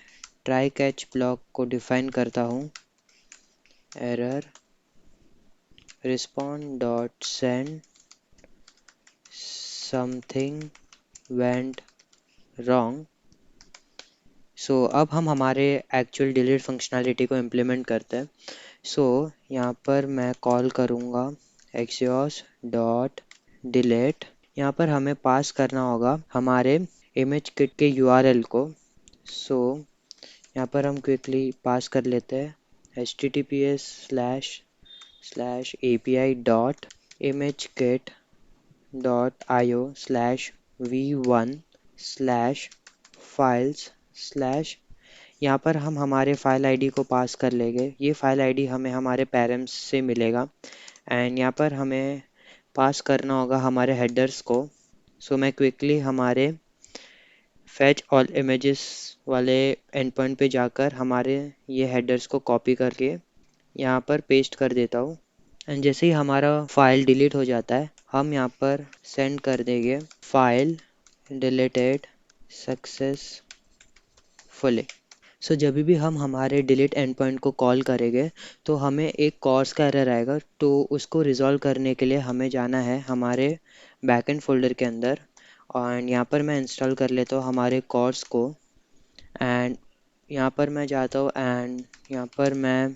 ट्राई कैच ब्लॉक को डिफाइन करता हूँ। Error respond dot send something went wrong. So अब हम हमारे एक्चुअल डिलीट फंक्शनैलिटी को इम्प्लीमेंट करते हैं। सो यहाँ पर मैं कॉल करूँगा axios डॉट डिलीट। यहाँ पर हमें पास करना होगा हमारे इमेज किट के URL को। सो यहाँ पर हम क्विकली पास कर लेते हैं https://api dot image kit dot io/v1/files/ यहाँ पर हम हमारे फाइल आईडी को पास कर लेंगे। ये फाइल आईडी हमें हमारे पेरेंट्स से मिलेगा एंड यहाँ पर हमें पास करना होगा हमारे हेडर्स को। सो मैं क्विकली हमारे फैच ऑल इमेजेस वाले एंड पॉइंट पे जाकर हमारे ये हेडर्स को कॉपी करके यहाँ पर पेस्ट कर देता हूँ एंड जैसे ही हमारा फाइल डिलीट हो जाता है हम यहाँ पर सेंड कर देंगे फाइल डिलीटेड सक्सेसफुली। सो जब भी हम हमारे डिलीट एंड पॉइंट को कॉल करेंगे तो हमें एक कॉर्स का एरर आएगा। तो उसको रिजॉल्व करने के लिए हमें जाना है हमारे बैकएंड फोल्डर के अंदर एंड यहाँ पर मैं इंस्टॉल कर लेता हूँ हमारे कोर्स को। एंड यहाँ पर मैं जाता हूँ एंड यहाँ पर मैं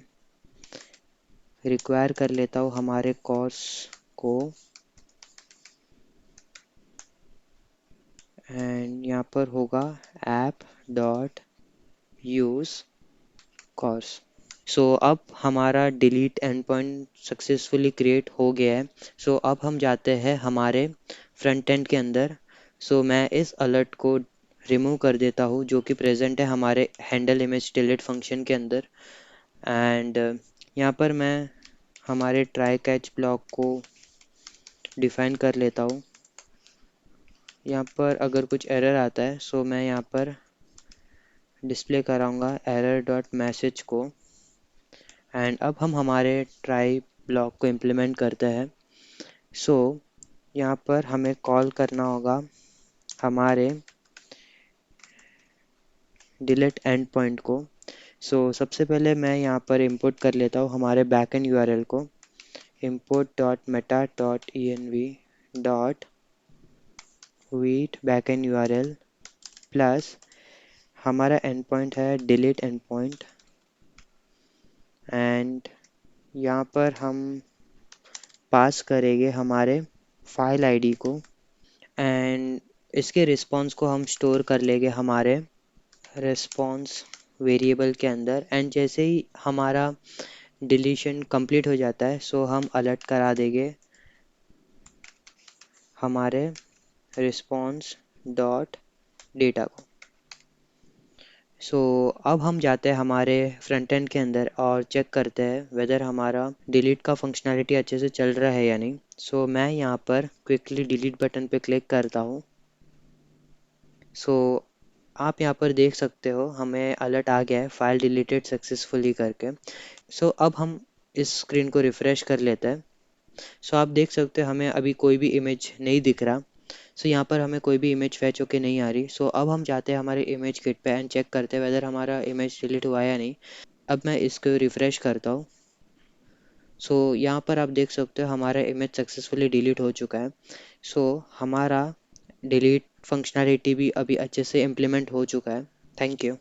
रिक्वायर कर लेता हूँ हमारे कोर्स को। एंड यहाँ पर होगा ऐप डॉट यूज़ कोर्स। सो अब हमारा delete end point successfully create हो गया है। सो अब हम जाते हैं हमारे फ्रंट एंड के अंदर। सो मैं इस अलर्ट को रिमूव कर देता हूँ जो कि प्रेजेंट है हमारे हैंडल इमेज डिलीट फंक्शन के अंदर। एंड यहाँ पर मैं हमारे ट्राई कैच ब्लॉक को डिफाइन कर लेता हूँ। यहाँ पर अगर कुछ एरर आता है सो मैं यहाँ पर डिस्प्ले कराऊंगा एरर डॉट मैसेज को। एंड अब हम हमारे ट्राई ब्लॉक को इम्प्लीमेंट करते हैं। सो यहाँ पर हमें कॉल करना होगा हमारे डिलीट एंड पॉइंट को। सो सबसे पहले मैं यहाँ पर इंपोर्ट कर लेता हूँ हमारे बैकएंड यूआरएल को। import dot meta dot env dot vite backend URL plus हमारा एंड पॉइंट है डिलीट एंड पॉइंट। एंड यहाँ पर हम पास करेंगे हमारे फाइल आईडी को। एंड इसके रिस्पॉन्स को हम स्टोर कर लेंगे हमारे रिस्पॉन्स वेरिएबल के अंदर। एंड जैसे ही हमारा डिलीशन कंप्लीट हो जाता है सो हम अलर्ट करा देंगे हमारे रिस्पॉन्स डॉट डेटा को। सो अब हम जाते हैं हमारे फ्रंट एंड के अंदर और चेक करते हैं वेदर हमारा डिलीट का फंक्शनैलिटी अच्छे से चल रहा है या नहीं। सो मैं यहाँ पर क्विकली डिलीट बटन पे क्लिक करता हूँ। सो आप यहाँ पर देख सकते हो हमें अलर्ट आ गया है फाइल डिलीटेड सक्सेसफुली करके। सो अब हम इस स्क्रीन को रिफ़्रेश कर लेते हैं। सो आप देख सकते हो हमें अभी कोई भी इमेज नहीं दिख रहा। सो यहाँ पर हमें कोई भी इमेज फैच होके नहीं आ रही। सो अब हम जाते हैं हमारे इमेज किट पे एंड चेक करते हैं वेदर हमारा इमेज डिलीट हुआ है या नहीं। अब मैं इसको रिफ़्रेश करता हूँ। सो यहाँ पर आप देख सकते हो हमारा इमेज सक्सेसफुली डिलीट हो चुका है। सो हमारा डिलीट फंक्शनैलिटी भी अभी अच्छे से इम्प्लीमेंट हो चुका है। Thank you.